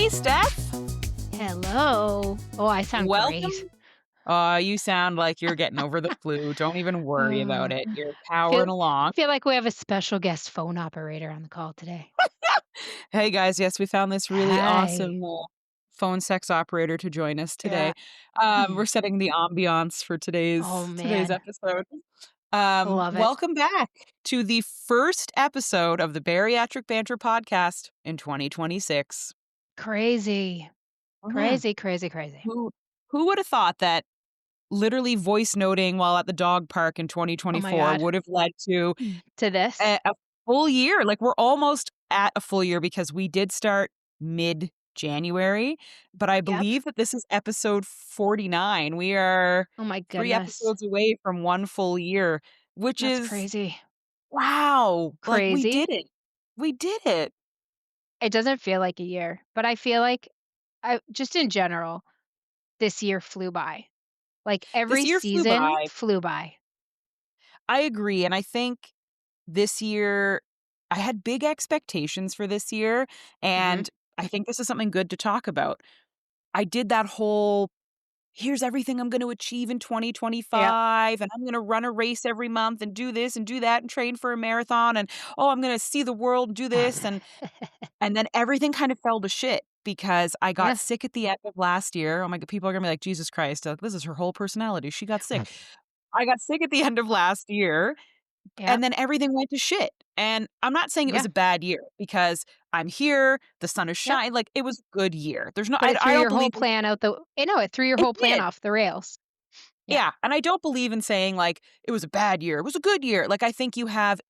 Hey, Steph. Hello. Oh, I sound Welcome. great. You sound like you're getting over the flu. Don't even worry about Uh, it. You're powering feel along. feel like we have a special guest phone operator on the call today. Hey, guys. Yes, we found this really Hi. awesome phone sex operator to join us Yeah. today. We're setting the ambiance for Oh today's man, episode. love it. Welcome back to the first episode of the Bariatric Banter podcast in 2026. Crazy. Mhm. Crazy, crazy, crazy. Who who would have thought that literally voice noting while at the dog park in Oh my 2024 god. would have led to To this? a full year. Like, we're almost at a full year because we did start mid-January, but I Yep. believe that this is episode 49. We are Oh my 3 goodness. episodes away from 1 full year, which That's is crazy. wow! Like, we Crazy. did it. We did it. It doesn't feel like a year, but I feel like I just in general, this year flew by. Like This every year flew season by. flew by. I agree, and I think this year I had big expectations for this year, Mhm. and I think this is something good to talk about. I did that whole, "Here's everything I'm gonna achieve in Yep. 2025, and I'm gonna run a race every month and do this and do that and train for a marathon, and, oh, I'm gonna see the world and do this," and then everything kind of fell to shit because I got Yeah. sick at the end of last year. Oh my god, people are gonna be like, "Jesus Christ, this is her whole personality, she got sick." I got sick at the end of last year, Yep. and then everything went to shit, and I'm not saying it was Yeah. a bad year because I'm here, the sun is Yep. shining, like, it was a good year. There's no But it I threw don't your whole believe in plan out the no, it threw your it whole plan did. off the rails. Yeah. Yeah, and I don't believe in saying, like, "It was a bad year, it was a good year." Like, I think you have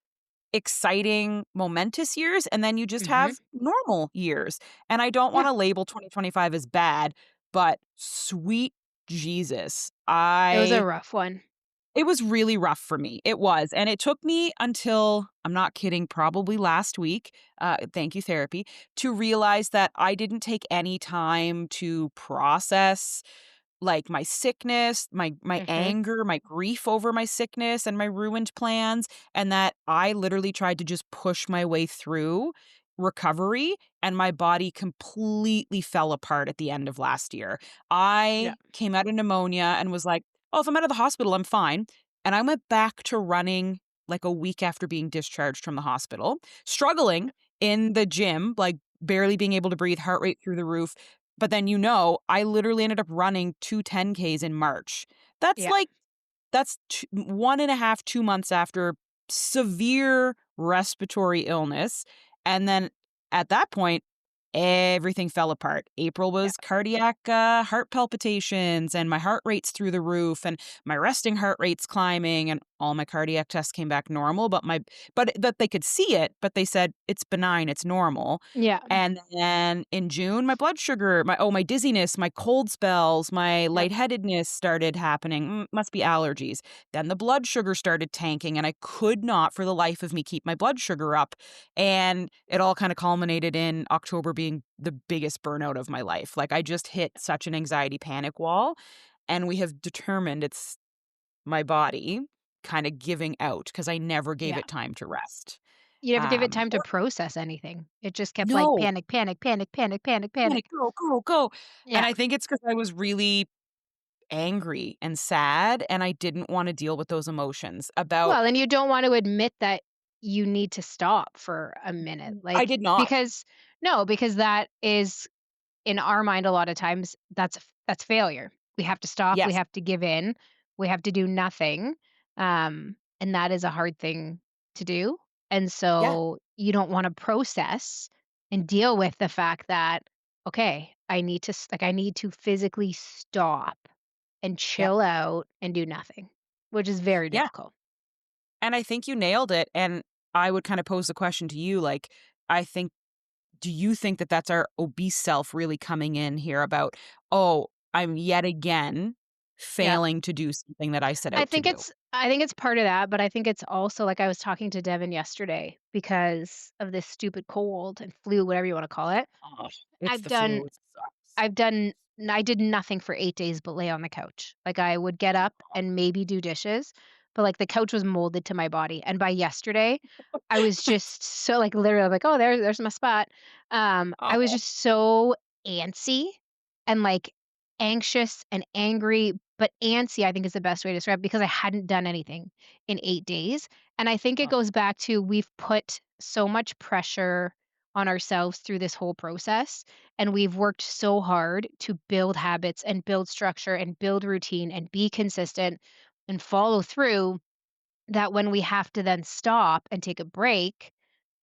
exciting, momentous years, and then you just Mhm. have normal years, and I don't Yeah. wanna label 2025 as bad, but sweet Jesus, It was a rough one. it was really rough for me. It was, and it took me until, I'm not kidding, probably last week, thank you therapy, to realize that I didn't take any time to process, like, my sickness, my Mhm. anger, my grief over my sickness and my ruined plans, and that I literally tried to just push my way through recovery, and my body completely fell apart at the end of last year. Yeah. I came out of pneumonia and was like, "Oh, if I'm out of the hospital, I'm fine." And I went back to running like a week after being discharged from the hospital, struggling in the gym, like barely being able to breathe, heart rate through the roof. But then, I literally ended up running 2 10Ks in March. That's Yeah. like that's 1.5, 2 months after severe respiratory illness, and then at that point, everything fell apart. April Yeah. was cardiac, heart palpitations, and my heart rate's through the roof, and my resting heart rate's climbing, and all my cardiac tests came back normal, but that they could see it, but they said, "It's benign, it's normal." Yeah. And then in June, my blood sugar, my dizziness, my cold spells, my Yep. lightheadedness started happening. Must be allergies. Then the blood sugar started tanking, and I could not for the life of me keep my blood sugar up. And it all kind of culminated in October being the biggest burnout of my life. Like, I just hit such an anxiety panic wall, and we have determined it's my body kind of giving out because I never gave Yeah. it time to rest. You never give it time to Or process anything. It just kept like no, panic, panic, panic, panic, panic, panic, panic. go, go, go. And Yeah. I think it's because I was really angry and sad, and I didn't want to deal with those emotions about Well, and you don't want to admit that you need to stop for a minute. I Like did not. because no, because that is in our mind a lot of times that's failure. We have to stop, we Yes. have to give in, we have to do nothing. And that is a hard thing to do. And Yeah. so you don't want to process and deal with the fact that okay, I need to physically stop and Yep. chill out and do nothing, which is very Yeah. difficult. And I think you nailed it. And I would kind of pose the question to you, like, I think, do you think that that's our obese self really coming in here about, oh, I'm yet again Yeah. failing to do something that I set out to do? I think it's part of that, but I think it's also like I was talking to Devin yesterday because of this stupid cold and flu, whatever you wanna call it. Oh, it's I've the done flu. It sucks. I've done I did nothing for 8 days but lay on the couch. Like, I would get up and maybe do dishes, but, like, the couch was molded to my body, and by yesterday, I was just so, like, literally, I'm like, "Oh, there's my spot." I was Oh, just so antsy and, like, anxious and angry, but antsy, I think is the best way to describe it because I hadn't done anything in 8 days, and I think it Oh, goes back to we've put so much pressure on ourselves through this whole process, and we've worked so hard to build habits and build structure and build routine and be consistent and follow through that when we have to then stop and take a break,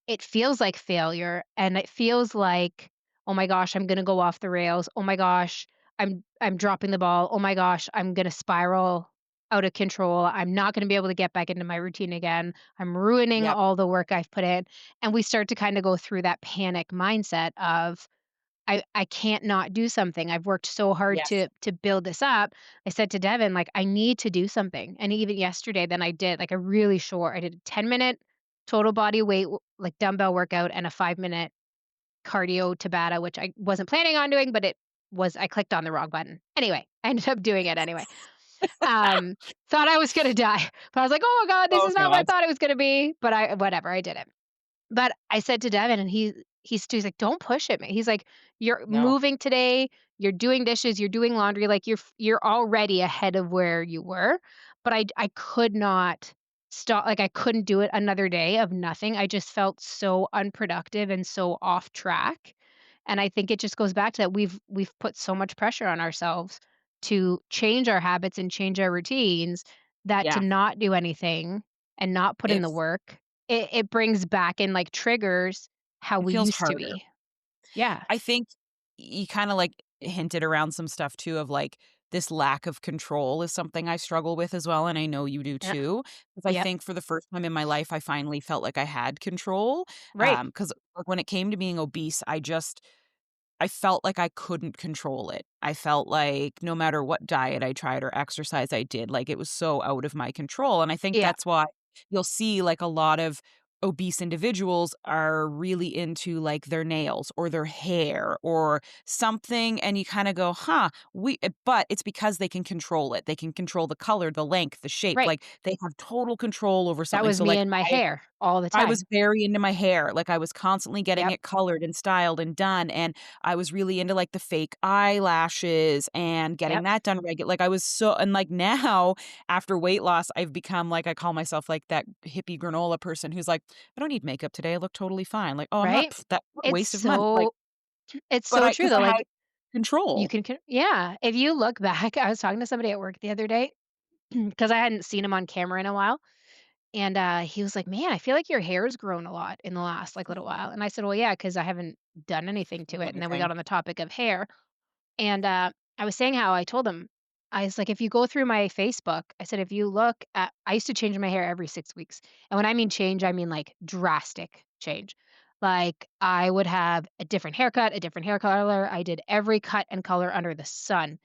it feels like failure and it feels like, "Oh my gosh, I'm gonna go off the rails. Oh my gosh, I'm dropping the ball. Oh my gosh, I'm gonna spiral out of control. I'm not gonna be able to get back into my routine again. I'm ruining yep, all the work I've put in." And we start to kinda go through that panic mindset of I can't not do something. I've worked so hard yes. to build this up. I said to Devin, like, I need to do something. And even yesterday, then I did like a really short, I did a 10-minute total body weight, like dumbbell workout and a 5-minute cardio Tabata, which I wasn't planning on doing, but I clicked on the wrong button. Anyway, I ended up doing it anyway. Um, Thought I was going to die, but I was like, oh God, this Oh is not what I god. thought it was going to be. But whatever, I did it. But I said to Devin, and he's like, "Don't push it, man." He's like, "You're No. moving today, you're doing dishes, you're doing laundry, like, you're already ahead of where you were." But I could not stop, like, I couldn't do it another day of nothing. I just felt so unproductive and so off track. And I think it just goes back to that we've put so much pressure on ourselves to change our habits and change our routines that to Yeah. not do anything and not put in the It's work, it brings back and, like, triggers how it we feels used to harder. be. Yeah. I think you kinda, like, hinted around some stuff too of, like, this lack of control is something I struggle with as well, and I know you do Yeah. too. Because I Yep. think for the first time in my life, I finally felt like I had control. Right. Because like, when it came to being obese, I felt like I couldn't control it. I felt like no matter what diet I tried or exercise I did, like, it was so out of my control, and I think Yeah. that's why you'll see, like, a lot of obese individuals are really into, like, their nails or their hair or something, and you kinda go, "Huh, but it's because they can control it. They can control the color, the length, the shape, Right. like, they have total control over That something, was so, me like, and my hair all the I was time. very into my hair, like, I was constantly getting Yep. it colored and styled and done, and I was really into, like, the fake eyelashes and getting Yep. that done like, I was so and, like, now, after weight loss, I've become, like I call myself, like, that hippie granola person who's like, "I don't need makeup today, I look totally fine." Like, "Oh, I'm not Right? that what a It's waste of money." Like, so it's but so I true because though, I had like, you control. can yeah, if you look back I was talking to somebody at work the other day because I hadn't seen him on camera in a while, and, he was like, "Man, I feel like your hair's grown a lot in the last, like, little while." And I said, "Well, yeah, because I haven't done anything to it." And then we got Anything. on the topic of hair. And, I was saying how I told him, I was like, "If you go through my Facebook," I said, "if you look at" I used to change my hair every 6 weeks. And when I mean change, I mean, like, drastic change. Like, I would have a different haircut, a different hair color. I did every cut and color under the sun,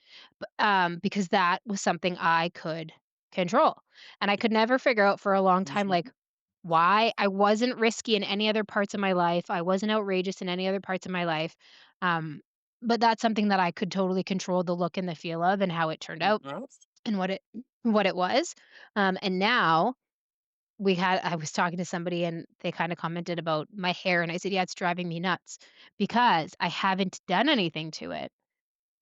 because that was something I could control. And I could never figure out for a long time, Mhm. like, why I wasn't risky in any other parts of my life. I wasn't outrageous in any other parts of my life. Um, but that's something that I could totally control the look and the feel of and how it turned out Mhm. and what it was. And now I was talking to somebody and they kind of commented about my hair and I said, "Yeah, it's driving me nuts because I haven't done anything to it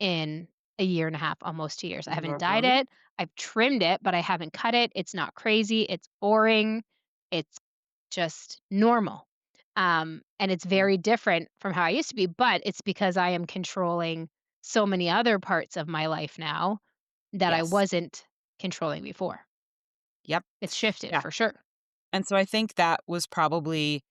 in a year and a half, almost 2 years. I haven't dyed Mhm. it. I've trimmed it, but I haven't cut it. It's not crazy. It's boring. It's just normal. And it's Yeah. very different from how I used to be, but it's because I am controlling so many other parts of my life now that I Yes. wasn't controlling before. Yep. It's shifted Yeah, for sure. and so I think that was probably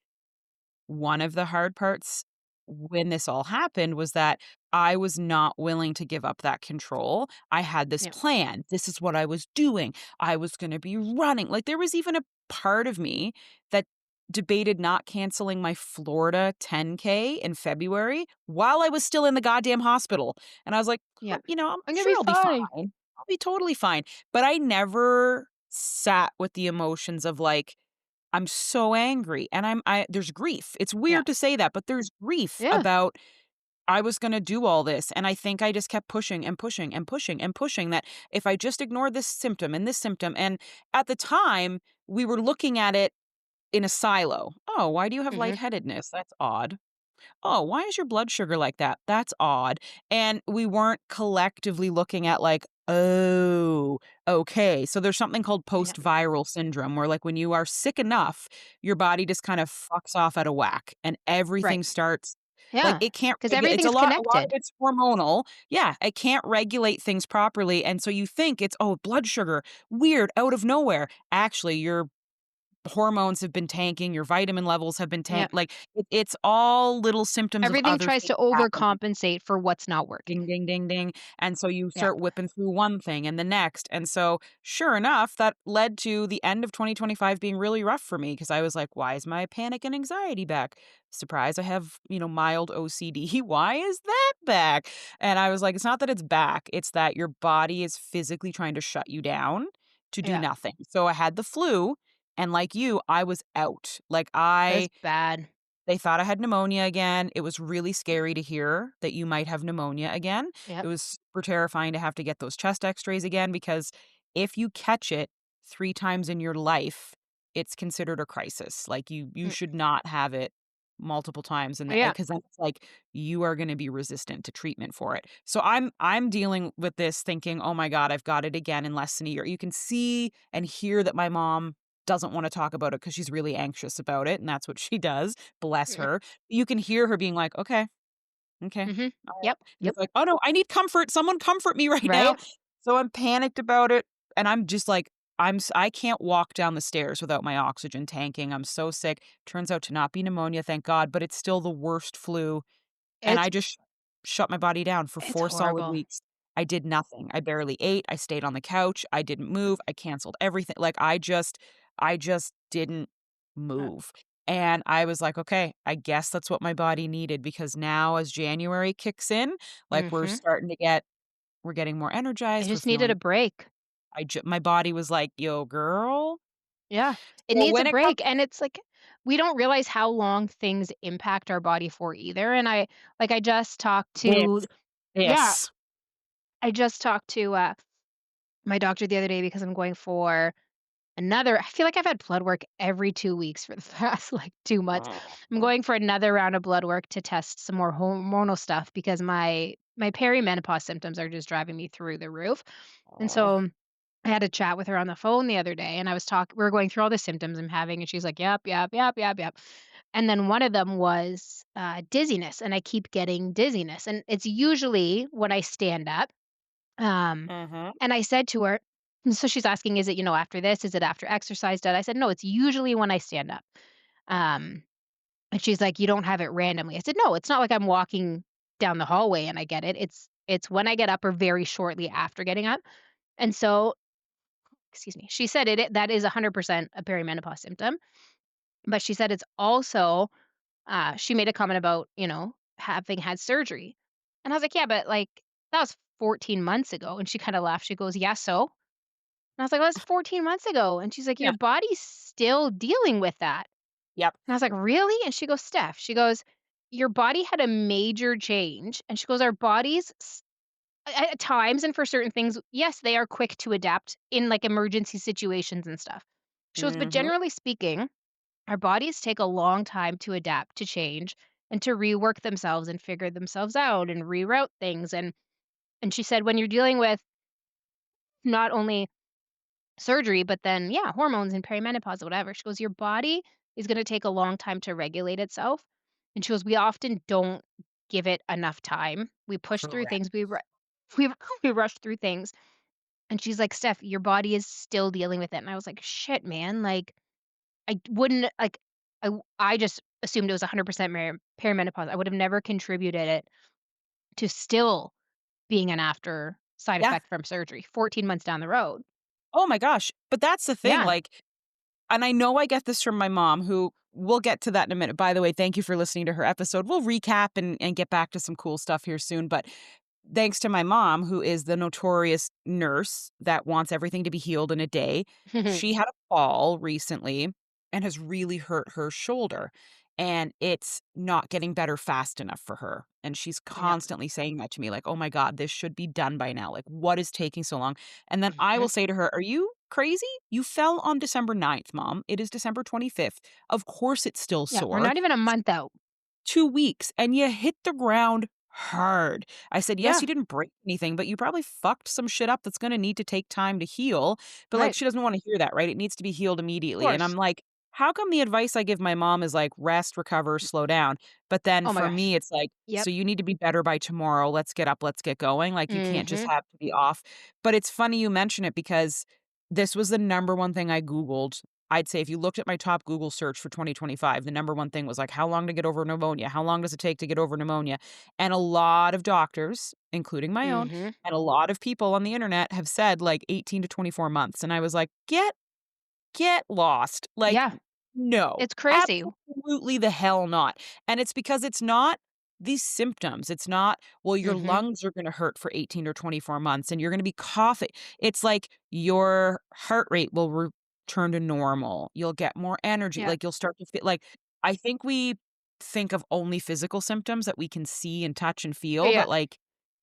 one of the hard parts when this all happened was that I was not willing to give up that control. I had this Yeah. plan. This is what I was doing. I was going to be running. Like there was even a part of me that debated not canceling my Florida 10K in February while I was still in the goddamn hospital. And I was like, Yeah. I'm I'm gonna sure be I'll be fine. fine. I'll be totally fine." But I never sat with the emotions of like I'm so angry and I there's grief. It's Yeah. weird to say that, but there's grief Yeah. about I was gonna do all this, and I think I just kept pushing and pushing and pushing and pushing that if I just ignore this symptom and at the time, we were looking at it in a silo. "Oh, why do you have Mhm. lightheadedness? That's odd." oh, why is your blood sugar like that? That's odd. And we weren't collectively looking at like, oh, okay. So there's something called Yeah. post-viral syndrome where like when you are sick enough, your body just kind of fucks off out of whack and Right. everything starts like Yeah. it can't Because regulate. It's everything's a lot of connected. it's hormonal. Yeah, it can't regulate things properly. And so you think it's, oh, blood sugar, weird, out of nowhere. Actually, your hormones have been tanking, your vitamin levels have been Yeah. tanked. Like it's all little symptoms of Everything other tries things to happening. overcompensate for what's not Ding, working. ding, ding, ding. And so you Yeah. start whipping through one thing and the next. And so, sure enough, that led to the end of 2025 being really rough for me because I was like, why is my panic and anxiety back? Surprise, I have, mild OCD. Why is that back? And I was like, it's not that it's back, it's that your body is physically trying to shut you down to do Yeah. nothing. So I had the flu. And like you, I was out. Like It was bad. they thought I had pneumonia again. It was really scary to hear that you might have pneumonia again. It Yep. was super terrifying to have to get those chest x-rays again because if you catch it 3 times in your life, it's considered a crisis. Like you Mm. should not have it multiple times and Yeah. because then it's like you are going to be resistant to treatment for it. So I'm dealing with this thinking, "Oh my god, I've got it again in less than a year." You can see and hear that my mom doesn't wanna talk about it because she's really anxious about it, and that's what she does, bless Mhm. her. You can hear her being like, "Okay, okay, Mhm. alright." Yep. And Yep. it's like, "Oh, no, I need comfort, someone comfort me right now." Right? So I'm panicked about it, and I'm just like, I can't walk down the stairs without my oxygen tanking, I'm so sick. Turns out to not be pneumonia, thank God, but it's still the worst flu and It's I just shut my body down for it's 4 solid horrible. weeks. I did nothing. I barely ate, I stayed on the couch, I didn't move, I canceled everything. Like, I just didn't move. And I was like, "Okay, I guess that's what my body needed," because now as January kicks in, like, Mhm. we're getting more I energized, we're just needed a feeling break. my body was like, "Yo, girl." Yeah. It So needs a when it comes break, and it's like we don't realize how long things impact our body for either, and I just talked to this yeah, this. I just talked to, my doctor the other day because I'm going for I feel like I've had blood work every 2 weeks for the past, like, 2 months. I'm going for another round of blood work to test some more hormonal stuff because my perimenopause symptoms are just driving me through the roof, and so I had a chat with her on the phone the other day, and we were going through all the symptoms I'm having, and she's like, "Yep, yep, yep, yep, yep." And then one of them was, dizziness, and I keep getting dizziness, and it's usually when I stand up. Um, Mhm. and I said to her and so she's asking, "Is it, after this? Is it after exercise done?" I said, "No, it's usually when I stand up." Um, and she's like, "You don't have it randomly." I said, "No, it's not like I'm walking down the hallway and I get it. It's when I get up or very shortly after getting up." And so excuse me, she said that is 100% a perimenopause symptom, but she said it's also, she made a comment about, having had surgery. And I was like, "Yeah, but, like, that was 14 months ago." And she kinda laughed. She goes, "Yeah, so?" And I was like, "Well, that's 14 months ago." And she's like, "Your Yeah. body's still dealing with that." Yep. And I was like, "Really?" And she goes, "Steph," she goes, "Your body had a major change." And she goes, "Our bodies at times and for certain things, yes, they are quick to adapt in, like, emergency situations and stuff." She goes, "But Mhm. generally speaking, our bodies take a long time to adapt to change and to rework themselves and figure themselves out and reroute things." And she said, "When you're dealing with not only surgery, but then, yeah, hormones and perimenopause or whatever." She goes, "Your body is gonna take a long time to regulate itself." And she goes, "We often don't give it enough time. We push through things, Correct. we we rush through things." And she's like, "Steph, your body is still dealing with it." And I was like, "Shit, man." Like, I wouldn't like I just assumed it was 100% perimenopause. I would have never contributed it to still being an after side Yeah. effect from surgery 14 months down the road. Oh my gosh. But that's the thing, Yeah. like and I know I get this from my mom who we'll get to that in a minute. By the way, thank you for listening to her episode. We'll recap and get back to some cool stuff here soon, but thanks to my mom, who is the notorious nurse that wants everything to be healed in a day, she had a fall recently and has really hurt her shoulder. And it's not getting better fast enough for her. And she's Yeah. constantly saying that to me, like, oh my God, this should be done by now. Like, what is taking so long? And then I Mhm. will say to her, are you crazy? You fell on December 9th, mom. It is December 25th. Of course it's still Yeah, we're sore. not even a month out. 2 weeks, and you hit the ground hard. I said, "Yes, Yeah, you didn't break anything, but you probably fucked some shit up that's gonna need to take time to heal." But, like, right. she doesn't wanna hear that, right? It needs to be healed Of immediately, and I'm course. like, how come the advice I give my mom is like, "Rest, recover, slow down," but then Oh my for gosh. me, it's like, Yep. "So you need to be better by tomorrow. Let's get up, let's get going." Like, you can't just Mhm. have to be off. But it's funny you mention it because this was the number one thing I Googled. I'd say if you looked at my top Google search for 2025, the number one thing was like, "How long to get over pneumonia? How long does it take to get over pneumonia?" And a lot of doctors, including my own, Mhm. and a lot of people on the internet have said like 18 to 24 months. And I was like, get lost. Like, Yeah, no, it's crazy. absolutely the hell not. And it's because it's not these symptoms. It's not, well, your Mhm. lungs are going to hurt for 18 or 24 months and you're going to be coughing. It's like your heart rate will return to normal. You'll get more energy. Yeah. Like, you'll start to feel like, I think we think of only physical symptoms that we can see and touch and Yeah, feel, yeah. but like,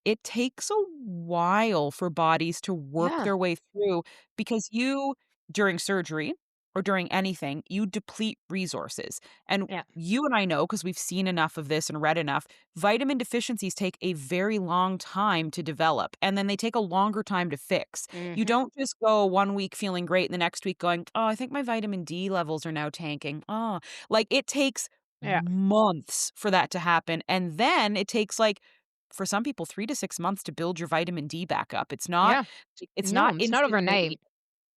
it takes a while for bodies to work Yeah. their way through because you during surgery or during anything, you deplete resources. And Yeah. you and I know, because we've seen enough of this and read enough, vitamin deficiencies take a very long time to develop, and then they take a longer time to fix. You Mhm. don't just go 1 week feeling great and the next week going, "Oh, I think my vitamin D levels are now tanking." Oh, like it takes Yeah. months for that to happen. And then it takes like, for some people, 3 to 6 months to build your vitamin D back up. Yeah. It's No, not it's not overnight. instantaneous.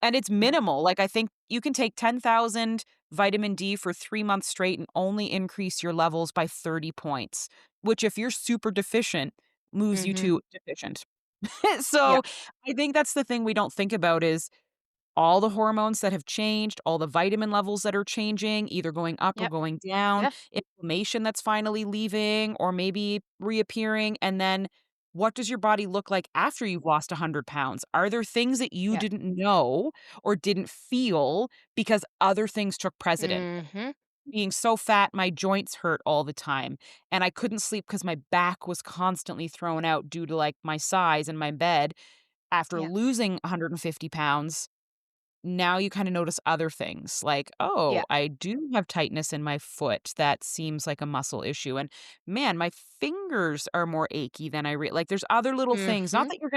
And it's No. minimal, like, I think you can take 10,000 vitamin D for 3 months straight and only increase your levels by 30 points, which if you're super deficient, moves you Mhm. to deficient. Yeah. So, I think that's the thing we don't think about is all the hormones that have changed, all the vitamin levels that are changing, either going up or Yep. going down, Yeah. inflammation that's finally leaving or maybe reappearing. And then what does your body look like after you've lost 100 pounds? Are there things that you Yeah. didn't know or didn't feel because other things took precedent? Mhm. Being so fat, my joints hurt all the time. And I couldn't sleep because my back was constantly thrown out due to like my size and my bed. After Yeah. losing 150 pounds, now you kinda notice other things like, "Oh, Yeah. I do have tightness in my foot that seems like a muscle issue, and man, my fingers are more achy than like, there's other little things, not Mhm. that you're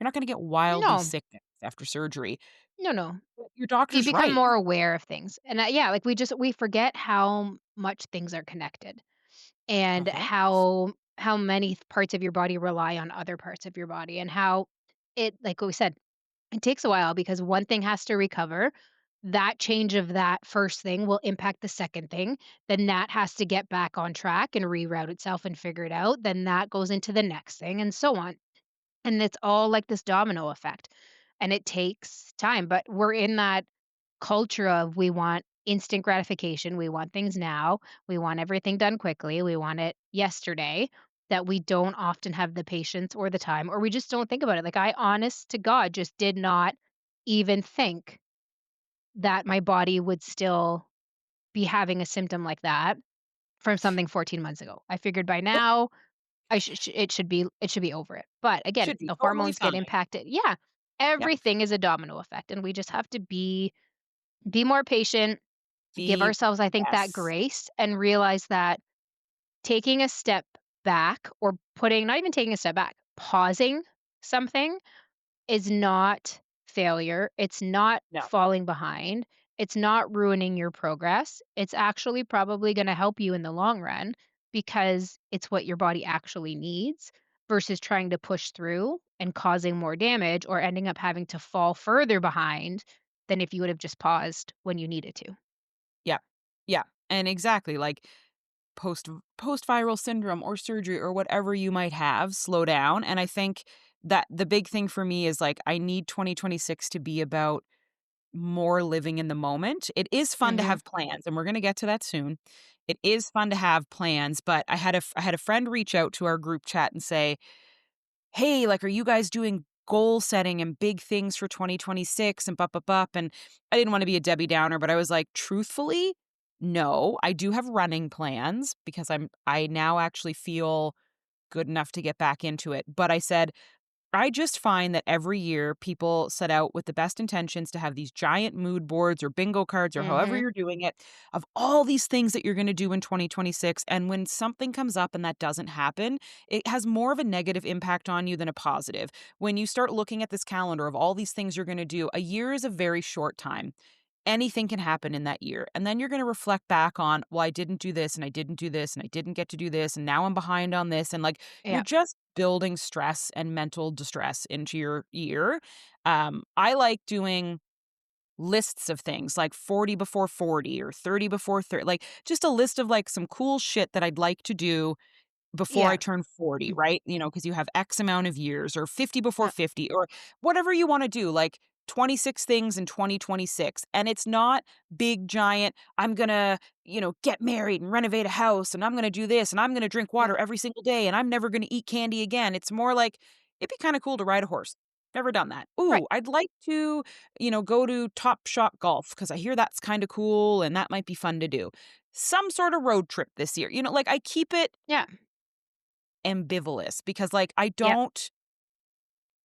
not gonna get wildly No. sick after surgery, No, no. but your You doctor's become right. more aware of things. And, yeah, like, we forget how much things are connected and Uh-huh. how many parts of your body rely on other parts of your body and how it like we said, it takes a while because one thing has to recover. That change of that first thing will impact the second thing. Then that has to get back on track and reroute itself and figure it out. Then that goes into the next thing and so on. And it's all like this domino effect. And it takes time, but we're in that culture of we want instant gratification, we want things now, we want everything done quickly, we want it yesterday, that we don't often have the patience or the time, or we just don't think about it. Like, I honest to God just did not even think that my body would still be having a symptom like that from something 14 months ago. I figured by Yep, now it should be over it. But again, should be the totally hormones get fine. impacted. Yeah. Yep. Everything is a domino effect and we just have to be more patient, give Be ourselves, I think, that Yes. grace and realize that taking a step back or putting not even taking a step back, pausing something is not failure. It's not No. falling behind. It's not ruining your progress. It's actually probably going to help you in the long run because it's what your body actually needs versus trying to push through and causing more damage or ending up having to fall further behind than if you would have just paused when you needed to. Yeah. Yeah, and exactly, like post post-viral syndrome or surgery or whatever you might have, slow down, and I think that the big thing for me is, like, I need 2026 to be about more living in the moment. It is fun to Mhm. have plans, and we're gonna get to that soon. It is fun to have plans, but I had a friend reach out to our group chat and say, "Hey, like, are you guys doing goal setting and big things for 2026 and bup," and I didn't wanna be a Debbie Downer, but I was like, "Truthfully, no. I do have running plans because I now actually feel good enough to get back into it." But I said, I just find that every year people set out with the best intentions to have these giant mood boards or bingo cards or however Mhm. you're doing it of all these things that you're going to do in 2026. And when something comes up and that doesn't happen, it has more of a negative impact on you than a positive. When you start looking at this calendar of all these things you're going to do, a year is a very short time. Anything can happen in that year. And then you're going to reflect back on, well, I didn't do this and I didn't do this and I didn't get to do this. And now I'm behind on this. And like, you're Yeah. just building stress and mental distress into your year. I like doing lists of things like 40 before 40 or 30 before 30, like just a list of like some cool shit that I'd like to do before I Yeah. turn 40, right? Because you have X amount of years or 50 before Yeah. 50 or whatever you wanna do, like 26 things in 2026. And it's not big, giant, I'm gonna, get married and renovate a house and I'm gonna do this and I'm gonna drink Yeah. water every single day and I'm never gonna eat candy again. It's more like, it'd be kinda cool to ride a horse. Never done that. Right. Ooh, I'd like to, go to Top Shot Golf because I hear that's kinda cool and that might be fun to do. Some sort of road trip this year. Like I keep it Yeah. ambivalent because, like, I Yep. don't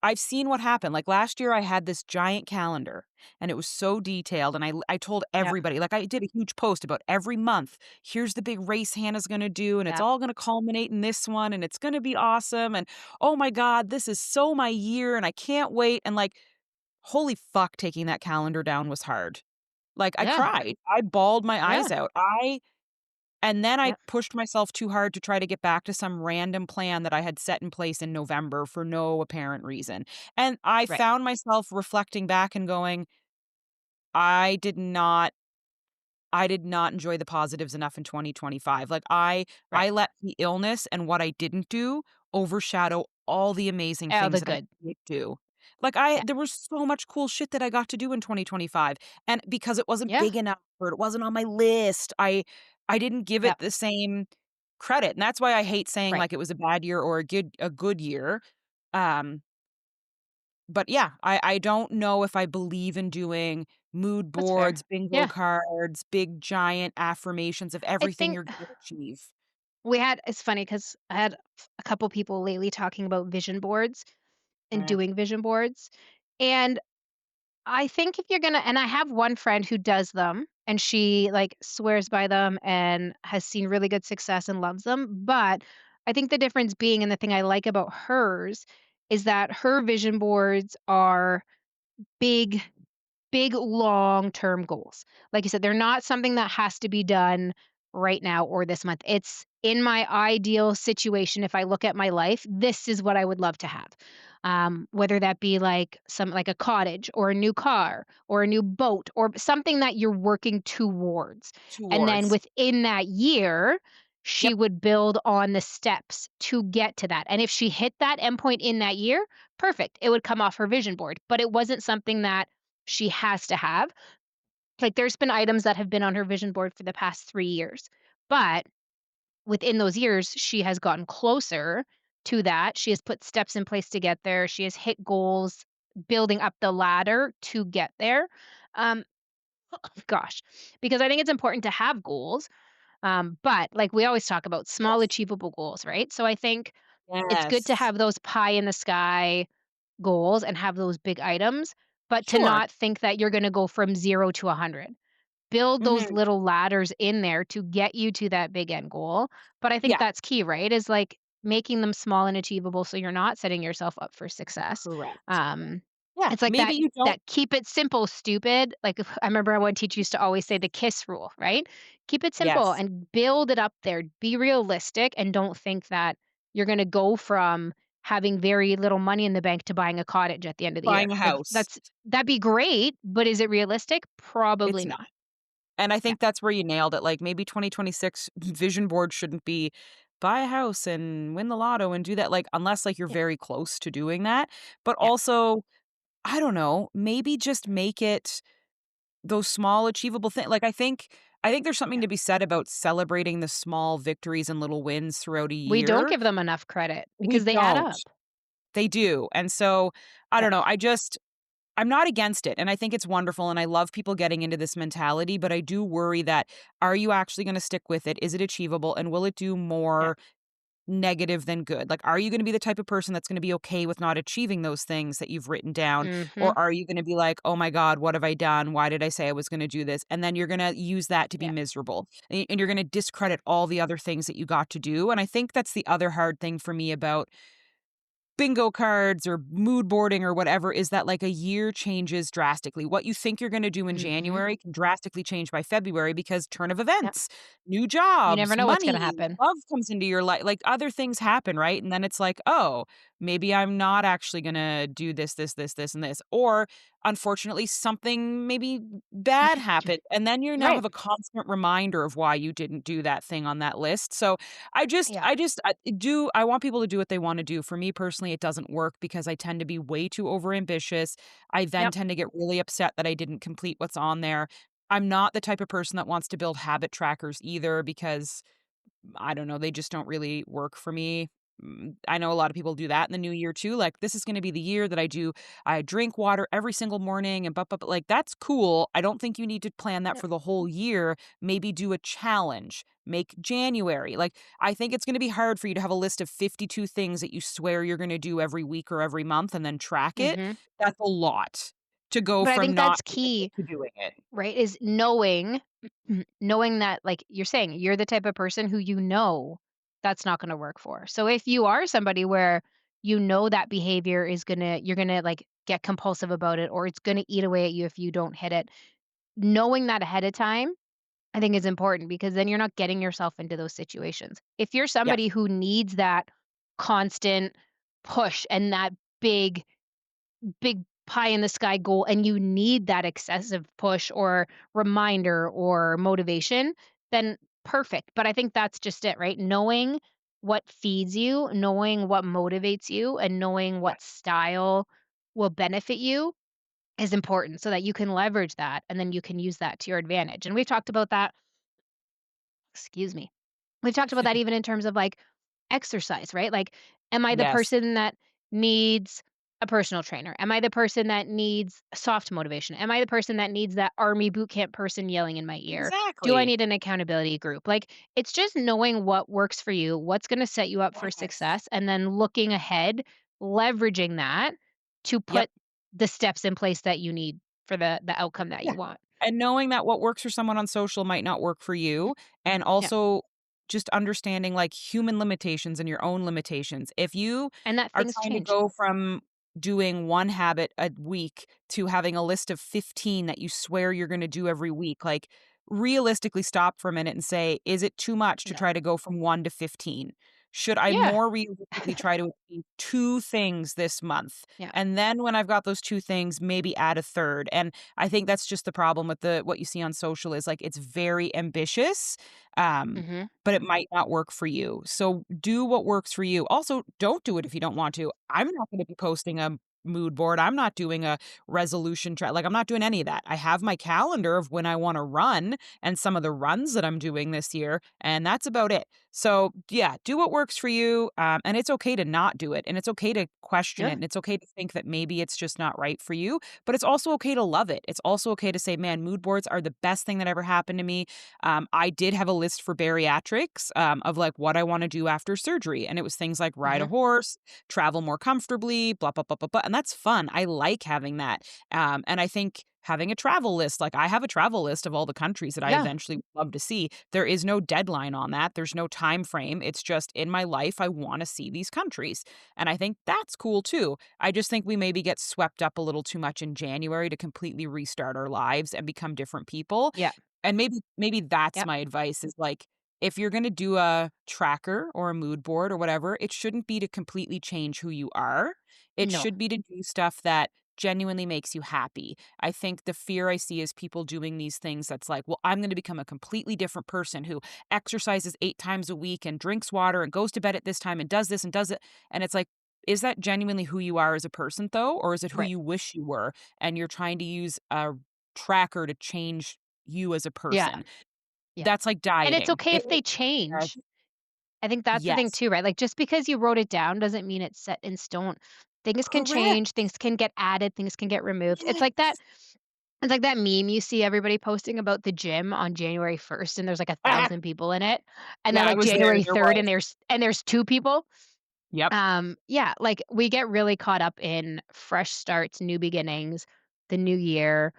I've seen what happened. Like, last year, I had this giant calendar, and it was so detailed, and I told Yep. everybody like, I did a huge post about every month, "Here's the big race Hannah's gonna do, and it's Yep. all gonna culminate in this one, and it's gonna be awesome, and, oh my god, this is so my year, and I can't wait," and, like, holy fuck, taking that calendar down was hard. Like, I Yeah. cried. I bawled my Yeah. eyes out. And then I Yep. pushed myself too hard to try to get back to some random plan that I had set in place in November for no apparent reason. And I Right. found myself reflecting back and going, I did not I did not enjoy the positives enough in 2025. Like Right. I let the illness and what I didn't do overshadow all the amazing Oh, things the that I good. did do. Like Yeah. there was so much cool shit that I got to do in 2025 and because it wasn't Yeah. big enough or it wasn't on my list, I didn't give it Yep. the same credit. And that's why I hate saying Right. like it was a bad year or a good year. Um but yeah, I don't know if I believe in doing mood That's fair. boards, bingo Yeah. cards, big giant affirmations of I everything think you're gonna achieve. it's funny because I had a couple people lately talking about vision boards and Mm, doing vision boards. And I think if you're gonna and I have one friend who does them, and she, like, swears by them and has seen really good success and loves them, but I think the difference being and the thing I like about hers is that her vision boards are big big long-term goals. Like you said, they're not something that has to be done right now or this month. It's in my ideal situation. If I look at my life, this is what I would love to have. Whether that be like a cottage or a new car or a new boat or something that you're working towards. And then towards. within that year, she Yep, would build on the steps to get to that. And if she hit that endpoint in that year, perfect. It would come off her vision board. But it wasn't something that she has to have. Like, there's been items that have been on her vision board for the past 3 years, but within those years, she has gotten closer to that. She has put steps in place to get there. She has hit goals, building up the ladder to get there. Um, gosh, because I think it's important to have goals, but, like, we always talk about small yes, achievable goals, right? So I think it's good to yes. have those pie in the sky goals and have those big items, but to Sure. not think that you're gonna go from 0 to 100. Build those Mhm. little ladders in there to get you to that big end goal, but I think Yeah, that's key, right? Is, like, making them small and achievable so you're not setting yourself up for success. correct. Um, Yeah, it's like maybe you don't. that keep it simple, stupid. Like, I remember one teacher used to always say the KISS rule, right? Keep it simple Yes, and build it up there. Be realistic and don't think that you're gonna go from having very little money in the bank to buying a cottage at the end of the buying year. a Like, house. that'd be great, but is it realistic? It's Probably not. not. And I Yeah, think that's where you nailed it, like, maybe 2026 vision board shouldn't be buy a house and win the lotto and do that, like, unless, like, you're yeah, very close to doing that, but yeah, also, I don't know, maybe just make it those small achievable things. Like, I think there's something yeah. to be said about celebrating the small victories and little wins throughout a We don't year. give them enough credit We because they add don't. up. They do, and so, I Yeah, don't know, I'm not against it, and I think it's wonderful, and I love people getting into this mentality, but I do worry that, are you actually gonna stick with it? Is it achievable, and will it do yeah, more negative than good? Like, are you gonna be the type of person that's gonna be okay with not achieving those things that you've written down? Mhm. Or are you gonna be like, "Oh my god, what have I done? Why did I say I was gonna do this?" And then you're gonna use that to be Yeah. miserable, and you're gonna discredit all the other things that you got to do, and I think that's the other hard thing for me about bingo cards or mood boarding or whatever is that like a year changes drastically. What you think you're going to do in Mhm. January can drastically change by February because turn of Yep. events, new You never jobs, know what's gonna money, happen. love comes into your life, like other things happen, right? And then it's like, oh, maybe I'm not actually going to do this, and this. Or unfortunately, something maybe bad happened. And then you now Right. have a constant reminder of why you didn't do that thing on that list. So Yeah. I want people to do what they wanna do. For me personally, it doesn't work because I tend to be way too overambitious. I then Yep. tend to get really upset that I didn't complete what's on there. I'm not the type of person that wants to build habit trackers either because I don't know, they just don't really work for me. I know a lot of people do that in the new year too. Like, this is gonna be the year that I drink water every single morning and but like, that's cool. I don't think you need to plan that Yep. for the whole year. Maybe do a challenge. Make January. Like, I think it's gonna be hard for you to have a list of 52 things that you swear you're gonna do every week or every month and then track it. Mhm. That's a lot to go But I from think not that's doing it key, to doing it. right? Is knowing that, like you're saying, you're the type of person who that's not gonna work for. So if you are somebody where that behavior is you're gonna like get compulsive about it, or it's gonna eat away at you if you don't hit it, knowing that ahead of time, I think is important because then you're not getting yourself into those situations. If you're Yes. somebody who needs that constant push and that big big pie in the sky goal and you need that excessive push or reminder or motivation, then perfect. But I think that's just it, right? Knowing what feeds you, knowing what motivates you, and knowing Yes. what style will benefit you is important so that you can leverage that and then you can use that to your advantage. And we've talked about that, excuse me. We've talked about that even in terms of, like, exercise, right? Like, am I the Yes. person that needs a personal trainer? Am I the person that needs soft motivation? Am I the person that needs that army boot camp person yelling in my ear? Do I Exactly. need an accountability group? Like, it's just knowing what works for you, what's gonna set you up for Yes. success, and then looking ahead, leveraging that to Yep. put the steps in place that you need for the outcome that Yeah. you want. And knowing that what works for someone on social might not work for Mhm. you, and Yeah, also just understanding, like, human limitations and your own limitations. If you and that are things trying to change. go from doing 1 habit a week to having a list of 15 that you swear you're gonna do every week, like, realistically stop for a minute and say, "Is it too much to No. try to go from 1 to 15? Should I Yeah. more realistically try to achieve 2 things this month? Yeah. And then when I've got those 2 things, maybe add a 3rd." And I think that's just the problem with the what you see on social is, like, it's very ambitious, Mhm. but it might not work for you. So do what works for you. Also, don't do it if you don't want to. I'm not gonna be posting a mood board. I'm not doing a resolution like, I'm not doing any of that. I have my calendar of when I wanna run and some of the runs that I'm doing this year, and that's about it. So, yeah, do what works for you, and it's okay to not do it, and it's okay to question it, Yeah. and it's okay to think that maybe it's just not right for you, but it's also okay to love it. It's also okay to say, "Man, mood boards are the best thing that ever happened to me." I did have a list for bariatrics, of, like, what I wanna do after surgery, and it was things like ride a Mhm. horse, travel more comfortably, blah, blah, blah, blah, blah, and that's fun. I like having that, and I think having a travel list, like, I have a travel list of all the countries that I Yeah. eventually would love to see. There is no deadline on that. There's no time frame. It's just in my life, I wanna see these countries, and I think that's cool too. I just think we maybe get swept up a little too much in January to completely restart our lives and become different people, Yeah. and maybe that's Yep. my advice is, like, if you're gonna do a tracker or a mood board or whatever, it shouldn't be to completely change who you are. It No. should be to do stuff that genuinely makes you happy. I think the fear I see is people doing these things that's like, "Well, I'm gonna become a completely different person who exercises 8 times a week and drinks water and goes to bed at this time and does this and does it," and it's like, is that genuinely who you are as a person, though, or is it who Right. you wish you were, and you're trying to use a tracker to change you as a Yeah. person? Yeah. That's like And it's dieting. okay if they Yes. change. I think that's the thing Yes. too, right? Like, just because you wrote it down doesn't mean it's set in stone. Things can change, Correct. things can get added, things can get removed. It's like that Yes. It's like that meme you see everybody posting about the gym on January 1st, and there's like Ah, 1,000 people in it, and then yeah, I like was there, January there 3rd was. and there's 2 people. Yep, Yeah, like, we get really caught up in fresh starts, new beginnings, the new year,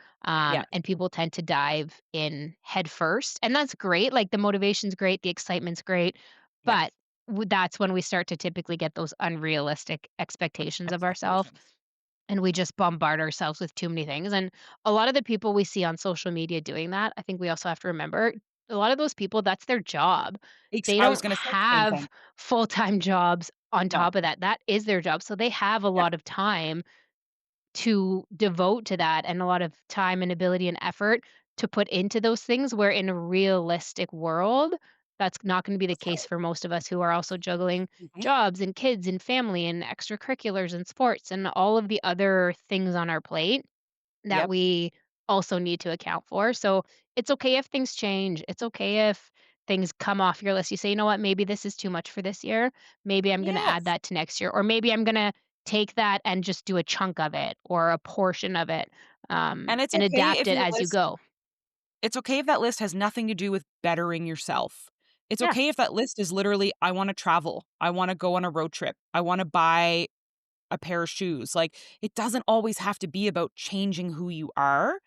yeah, and people tend to dive in head first, and that's great, like, the motivation's great, the excitement's great, yeah, but that's when we start to typically get those unrealistic expectations of ourselves, expectations. and we just bombard ourselves with too many things, and a lot of the people we see on social media doing that, I think we also have to remember, a lot of those people, that's their job. They I was don't gonna say the same have thing. full-time jobs on No, top of that. That is their job, so they have a yeah, lot of time to devote to that and a lot of time and ability and effort to put into those things, where in a realistic world, that's not gonna be the that's case right. for most of us who are also juggling Mhm, jobs and kids and family and extracurriculars and sports and all of the other things on our plate that yep, we also need to account for. So it's okay if things change. It's okay if things come off your list. You say, you know what, maybe this is too much for this year. Maybe I'm going to add yes, that to next year. Or maybe I'm going to take that and just do a chunk of it or a portion of it and it's and okay adapt if it your as you list go. it's okay if that list has nothing to do with bettering yourself. It's Yeah. okay if that list is literally, "I wanna travel. I wanna go on a road trip. I wanna buy a pair of shoes." Like, it doesn't always have to be about changing who you are.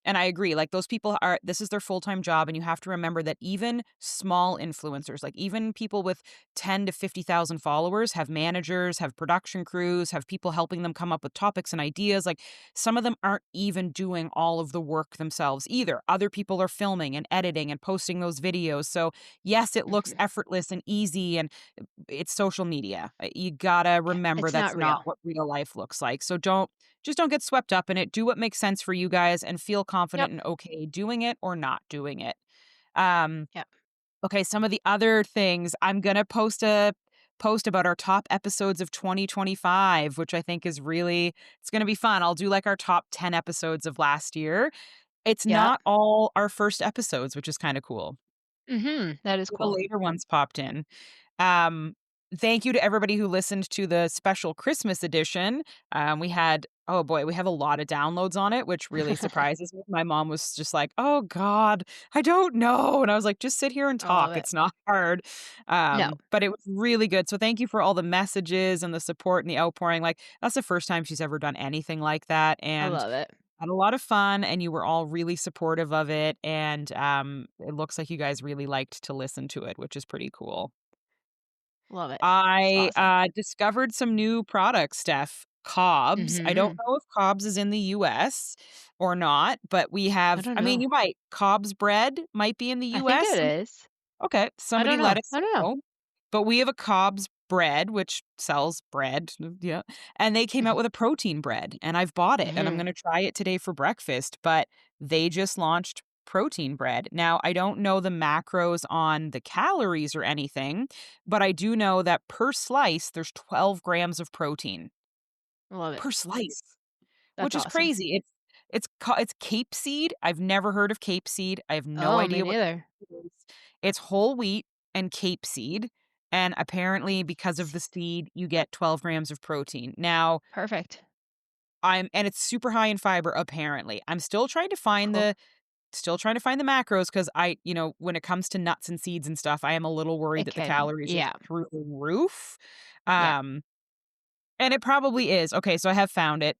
And I agree, like, those people are this is their full-time job, and you have to remember that even small influencers, like, even people with 10 to 50,000 followers have managers, have production crews, have people helping them come up with topics and ideas, like, some of them aren't even doing all of the work themselves either. Other people are filming and editing and posting those videos, so, yes, it looks Mhm. effortless and easy, and it's social media. You gotta Yeah. remember It's not that's not real. what real life looks like. So don't get swept up in it. Do what makes sense for you guys and feel Yep. confident and okay doing it or not doing it. Um, Yep. okay, some of the other things I'm gonna post about our top episodes of 2025, which I think is really it's gonna be fun. I'll do like our top 10 episodes of last year. It's Yep. not all our first episodes, which is kind of cool. That is The cool. later ones popped in. Um, Thank you to everybody who listened to the special Christmas edition. We had oh boy, we have a lot of downloads on it, which really surprises me. My mom was just like, "Oh God, I don't know," and I was like, "Just sit here and I love talk. it. It's not hard." No, But it was really good. So thank you for all the messages and the support and the outpouring. Like that's the first time she's ever done anything like that, I and love it. had a lot of fun. And you were all really supportive of it. And it looks like you guys really liked to listen to it, which is pretty cool. Love it. It's I, awesome. discovered some new products, Steph. Cobb's. I don't Mhm. know if Cobb's is in the US or not, but we I have don't I mean, know. you might. Cobb's bread might be in the I think US. it is. Okay, I somebody don't let know. us I don't know. know. But we have a Cobb's bread, which sells bread, yeah, and they came out Mhm. with a protein bread, and I've bought it, and I'm Mhm. gonna try it today for breakfast, but they just launched protein bread. Now, I don't know the macros on the calories or anything, but I do know that per slice, there's 12 grams of protein Love it. per slice. That's Which is awesome. crazy. It's Cape seed. I've never heard of Cape seed. I have no Oh, me idea what neither. it is. It's whole wheat and Cape seed, and apparently because of the seed, you get 12 grams of protein. Now, Perfect. it's super high in fiber apparently. I'm Cool. still trying to find the macros because when it comes to nuts and seeds and stuff, I am a little worried It that the can. calories are Yeah. through the roof. Yeah. Um and it probably is. Okay, so I have found it.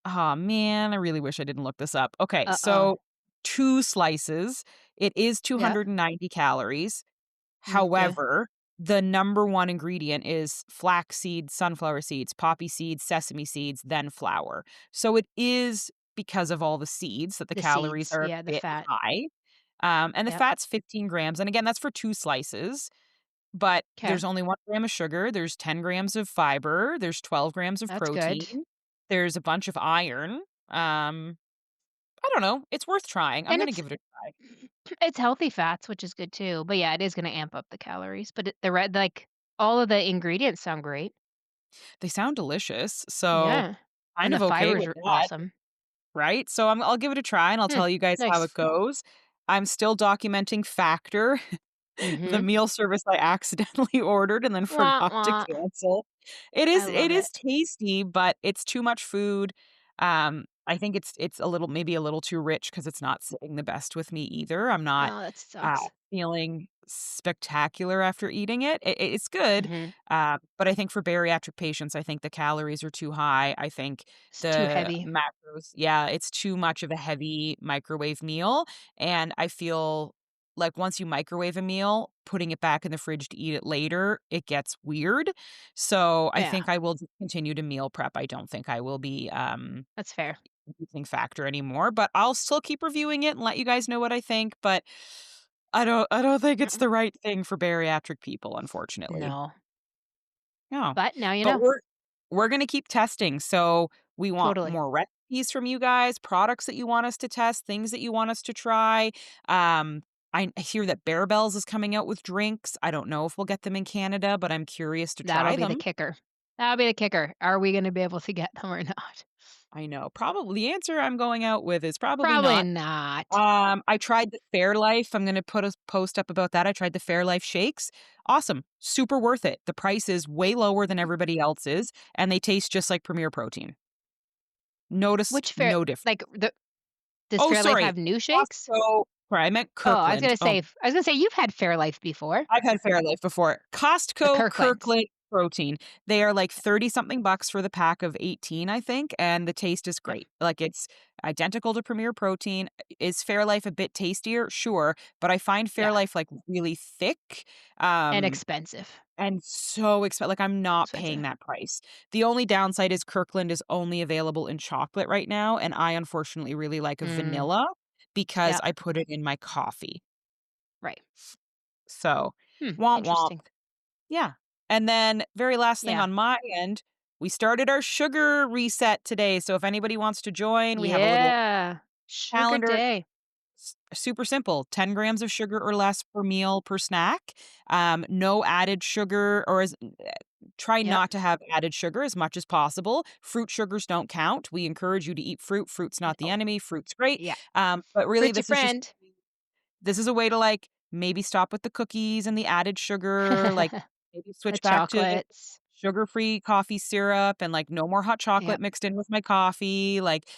Oh man, I really wish I didn't look this up. Okay, Uh-oh. so 2 slices. It is Yep. 290 calories. Okay. However, the number 1 ingredient is flaxseed, sunflower seeds, poppy seeds, sesame seeds, then flour. So it is because of all the seeds that the The calories seeds. are a Yeah, the bit fat. high. And the Yep. fat's 15 grams. And again, that's for 2 slices. But Okay. there's only 1 gram of sugar, there's 10 grams of fiber, there's 12 grams of That's good. protein, there's a bunch of iron. I don't know, it's worth trying, I'm And gonna give it a try. it's healthy fats, which is good too. But yeah, it is gonna amp up the calories. But the red like all of the ingredients sound great. They sound delicious, so Yeah. kind And the of okay fibers with are that, awesome. right? So I'll give it a try, and I'll Hmm. tell you guys how it Nice. goes. I'm still documenting Factor, the Mhm. meal service I accidentally ordered and then Wah, forgot to wah. cancel. I It love is it. tasty, but it's too much food. I think it's a little maybe a little too rich because it's not sitting the best with me either. I'm not, Oh, that sucks. feeling spectacular after eating it. It's good, Mhm. but I think for bariatric patients, I think the calories are too high. I think It's too the heavy. macros yeah, it's too much of a heavy microwave meal, and I feel like once you microwave a meal, putting it back in the fridge to eat it later, it gets weird. So, I Yeah, think I will just continue to meal prep. I don't think I will be, that's fair. using Factor anymore, but I'll still keep reviewing it and let you guys know what I think, but I don't think it's Mm-mm. the right thing for bariatric people, unfortunately. No, No. but now you But know. we're gonna keep testing, so we want Totally. more recipes from you guys, products that you want us to test, things that you want us to try. I hear that Bear Bells is coming out with drinks. I don't know if we'll get them in Canada, but I'm curious to That'll try be the them. kicker. That'll be the kicker. Are we gonna be able to get them or not? I know. Probably the answer I'm going out with is probably Probably not. not. I tried the Fairlife. I'm gonna put a post up about that. I tried the Fairlife shakes. Awesome. Super worth it. The price is way lower than Mhm. everybody else's, and they taste just like Premier Protein. Noticed Which fair no difference. like, the does Oh, Fairlife sorry. have new shakes? Costco sorry, I meant Oh, I was Kirkland. gonna say I was gonna say you've had Fairlife before. I've had Fairlife before. The Costco Kirklands. Kirkland protein. They are like 30 something bucks for the pack of 18, I think, and the taste is Yep, great. Like it's identical to Premier Protein. Is Fairlife a bit tastier? Sure, but I find yeah, Fairlife like really thick. and Um expensive. and so like I'm not paying Expensive. that price. The only downside is Kirkland is only available in chocolate right now, and I unfortunately really like a Mm, vanilla because yep, I put it in my coffee. right. So, Hmm, womp womp. interesting. Yeah. And then very last thing Yeah. on my end, we started our sugar reset today. So if anybody wants to join, we have a little Yeah. Sugar calendar. day. Super simple, 10 grams of sugar or less per meal per snack. No added sugar try Yep. not to have added sugar as much as possible. Fruit sugars don't count. We encourage you to eat fruit. Fruit's not the No. enemy. Fruit's great. Yeah. But really Fruit's your this is just friend. this is a way to, like, maybe stop with the cookies and the added sugar, like, maybe The switch back to chocolates. sugar-free coffee syrup and, like, no more hot chocolate Yep. mixed in with my coffee, like,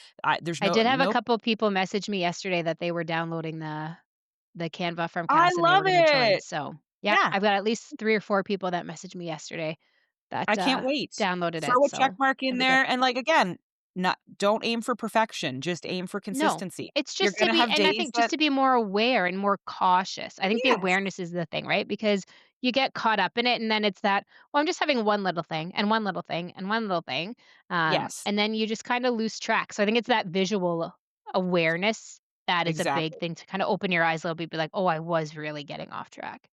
there's I did have a no couple people message me yesterday that they were downloading the Canva from I Cass and they love were gonna join, it! so, yeah, Yeah, I've got at least 3 or 4 people that messaged me yesterday that, I can't wait. downloaded it, Throw a check so mark in it'll be good. there and, like, again, not don't aim for perfection, just aim for No, consistency. it's You're just to gonna be have and I days think just that to be more aware and more cautious. I think the Yes, awareness is the thing, right? Because you get caught up in it, and then it's that, "Well, I'm just having one little thing, and one little thing, and one little thing," yes, and then you just kinda lose track. So I think it's that visual awareness that is a big exactly. thing to kinda open your eyes a little bit, be like, "Oh, I was really getting off track."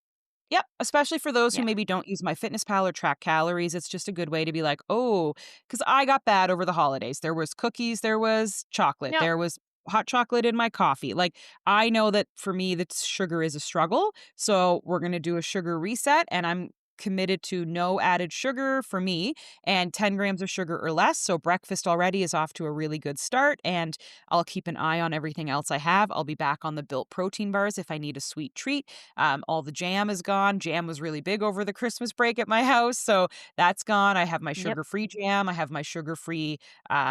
Yep, especially for those who Yeah. maybe don't use MyFitnessPal or track calories, it's just a good way to be like, "Oh," because I got bad over the holidays. There was cookies, there was chocolate, Yep. there was hot chocolate in my coffee. Like, I know that for me, that sugar is a struggle, so we're gonna do a sugar reset, and I'm committed to no added sugar for me and 10 grams of sugar or less, so breakfast already is off to a really good start, and I'll keep an eye on everything else I have. I'll be back on the Built protein bars if I need a sweet treat. All the jam is gone. Jam was really big over the Christmas break at my house, so that's gone. I have my Yep. sugar-free jam. I have my sugar-free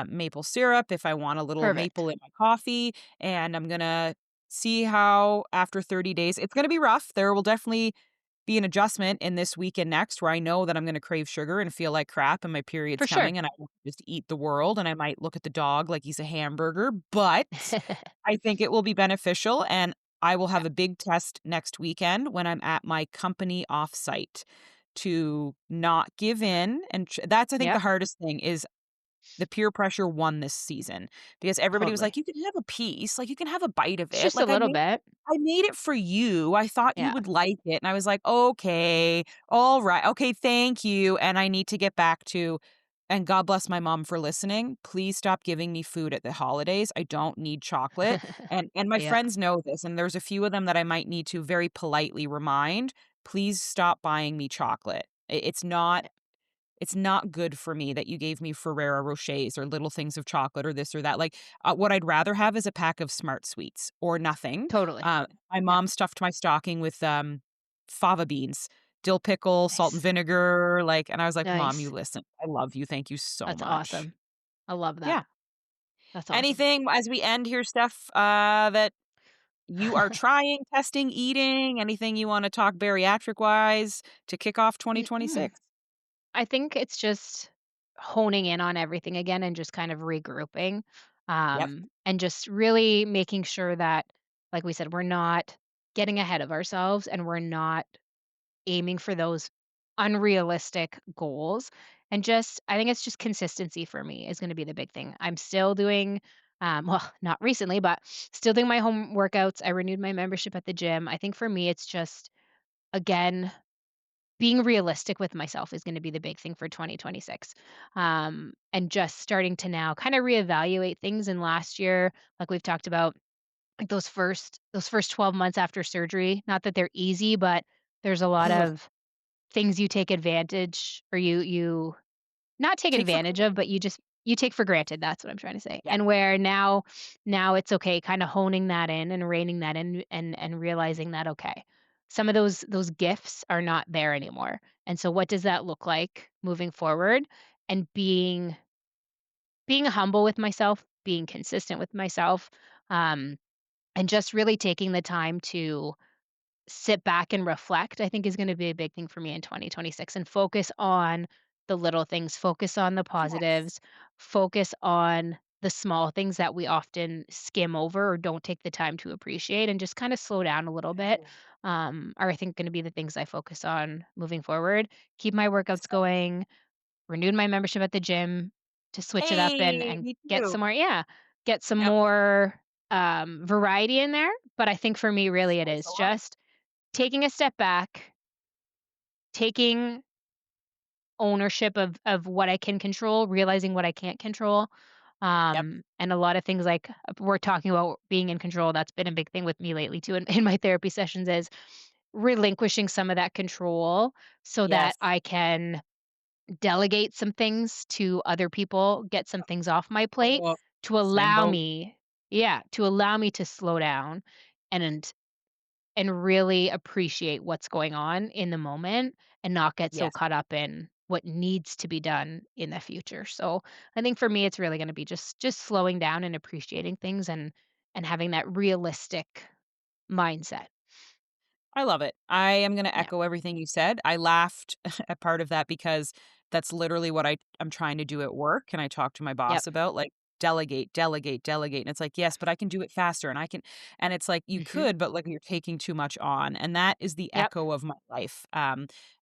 maple syrup if I want a little Perfect. maple in my coffee, and I'm gonna see how after 30 days it's gonna be rough. There will definitely be an adjustment in this week and next where I know that I'm gonna crave sugar and feel like crap and my period's For sure. coming and I want to just eat the world and I might look at the dog like he's a hamburger, but I think it will be beneficial, and I will Yeah. have a big test next weekend when I'm at my company offsite to not give in, and that's I think the Yep. hardest thing is the peer pressure won this season because everybody was Totally. like, "You can have a piece, like, you can have a bite of It's it." just a Like, little bit. I made it for you. I thought you Yeah. would like it, and I was like, "Okay, alright, okay, thank you," and I need to get back to and God bless my mom for listening, please stop giving me food at the holidays, I don't need chocolate, and my Yeah. friends know this, and there's a few of them that I might need to very politely remind, "Please stop buying me chocolate. It's not good for me that you gave me Ferrero Rochers or little things of chocolate or this or that. Like, what I'd rather have is a pack of Smart Sweets or nothing. Totally. My Yeah. mom stuffed my stocking with, fava beans, dill pickle, salt and Nice. vinegar, like and I was like, "Mom, you Nice. listen. I love you. Thank you so That's much." awesome. I love that. Yeah. That's awesome. Anything as we end here, Steph, that you are trying, testing, eating, anything you wanna talk bariatric-wise to kick off Mm-mm. 2026? I think it's just honing in on everything again and just kind of regrouping, Yep. and just really making sure that, like we said, we're not getting ahead of ourselves and we're not aiming for those unrealistic goals. And just, I think it's just consistency for me is going to be the big thing. I'm still doing, well, not recently, but still doing my home workouts. I renewed my membership at the gym. I think for me, it's just, again, being realistic with myself is gonna be the big thing for 2026. And just starting to now kinda reevaluate things in last year, like we've talked about, like those first 12 months after surgery, not that they're easy, but there's a lot Ugh, of things you take advantage or you not take take for advantage of, granted. but you take for granted, that's what I'm trying to say. Yep. And where now it's okay kinda honing that in and reining that in and realizing that, okay, some of those gifts are not there anymore. And so what does that look like moving forward? And being humble with myself, being consistent with myself, um, and just really taking the time to sit back and reflect, I think is gonna be a big thing for me in 2026 and focus on the little things, focus on the Yes. positives, focus on the small things that we often skim over or don't take the time to appreciate and just kind of slow down a little bit, are I think going to be the things I focus on moving forward. Keep my workouts So going, renewed my membership at the gym to switch it up and hey, and me get too. some more, yeah, get some Yep. more variety in there. But I think for me, really, it So, is so hard. just taking a step back, taking ownership of what I can control, realizing what I can't control, Yep. and a lot of things like we're talking about being in control, that's been a big thing with me lately too in my therapy sessions is relinquishing some of that control so that Yes. I can delegate some things to other people, get some things off my plate Oh, to same allow boat. me yeah, to allow me to slow down and really appreciate what's going on in the moment and not get so Yes. caught up in what needs to be done in the future. So, I think for me it's really gonna be just slowing down and appreciating things and having that realistic mindset. I love it. I am gonna Yeah. echo everything you said. I laughed at part of that because that's literally what I'm trying to do at work, and I talked to my Yep. boss about, like, delegate, delegate, delegate, and it's like, "Yes, but I can do it faster, and I can," and it's like, "You Mhm. could, but, like, you're taking too much on," and that is the Yep. echo of my life.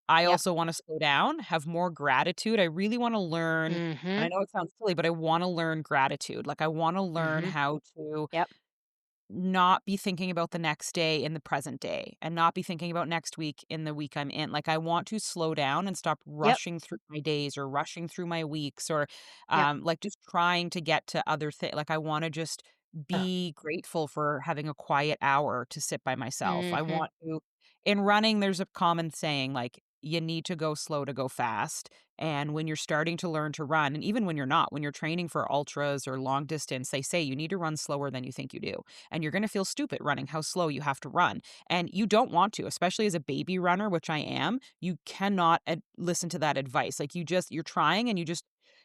I Yep. also wanna slow down, have more gratitude. I really wanna learn, and I Mhm. know it sounds silly, but I wanna learn gratitude. Like, I wanna learn Mhm. how to Yep. not be thinking about the next day in the present day and not be thinking about next week in the week I'm in. Like, I want to slow down and stop Yep. rushing through my days or rushing through my weeks or Yep. like just trying to get to other things. Like, I want to just Ugh. be grateful for having a quiet hour to sit by myself. I Mhm. want to, in running, there's a common saying like, you need to go slow to go fast. And when you're starting to learn to run, and even when you're not, when you're training for ultras or long distance, they say you need to run slower than you think you do and you're going to feel stupid running how slow you have to run. And you don't want to, especially as a baby runner, which I am. You cannot listen to that advice. Like you're trying and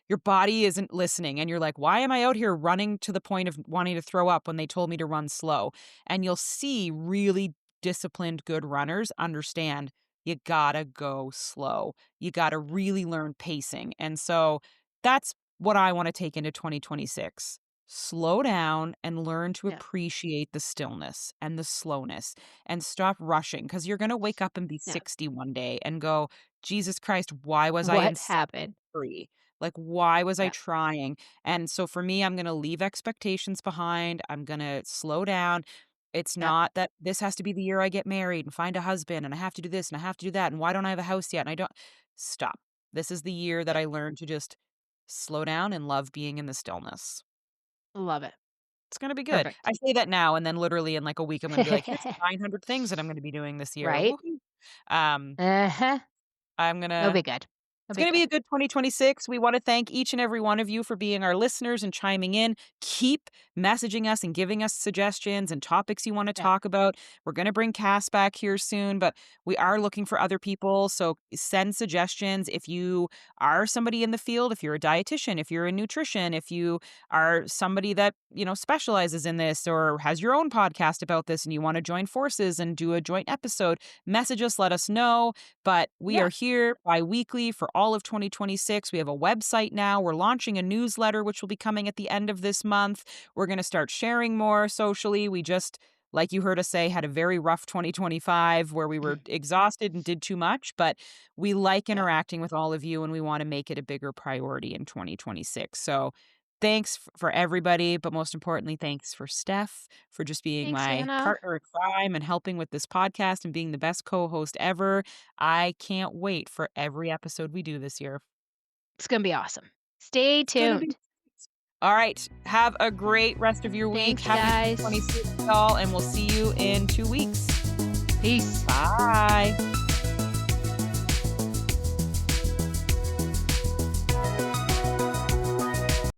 your body isn't listening. And you're like, why am I out here running to the point of wanting to throw up when they told me to run slow? And you'll see really disciplined, good runners understand you gotta go slow. You gotta really learn pacing. And so that's what I want to take into 2026. Slow down and learn to Yeah. appreciate the stillness and the slowness and stop rushing because you're going to wake up and be Yeah. 60 one day and go, Jesus Christ, why was I in What such happened? a hurry? Like, why was I Yeah. trying? And so for me, I'm going to leave expectations behind. I'm going to slow down. It's Yep. not that this has to be the year I get married and find a husband and I have to do this and I have to do that. And why don't I have a house yet? And I don't stop. This is the year that Yep. I learn to just slow down and love being in the stillness. Love it. It's gonna be good. Perfect. I say that now, and then literally in, like, a week, I'm gonna be like, "Here's 900 things that I'm gonna be doing this year. Right? Woohoo." Um, Uh-huh. I'm It'll gonna be good. It'll It's be going to be good. a good 2026. We want to thank each and every one of you for being our listeners and chiming in. Keep messaging us and giving us suggestions and topics you want to Yeah. talk about. We're going to bring Cass back here soon, but we are looking for other people. So send suggestions if you are somebody in the field, if you're a dietitian, if you're in nutrition, if you are somebody that, specializes in this or has your own podcast about this and you want to join forces and do a joint episode, message us, let us know. But we Yeah. are here bi-weekly for all of 2026. We have a website now. We're launching a newsletter, which will be coming at the end of this month. We're going to start sharing more socially. We just, like you heard us say, had a very rough 2025 where we were exhausted and did too much, but we like Yeah. interacting with all of you and we want to make it a bigger priority in 2026. So thanks for everybody, but most importantly, thanks for Steph for just being Thanks, my Anna. partner in crime and helping with this podcast and being the best co-host ever. I can't wait for every episode we do this year. It's gonna be awesome. Stay It's gonna be tuned. all right. Have a great rest of your week. Thanks, Happy guys. 2026, y'all, and we'll see you in 2 weeks. Peace. Bye.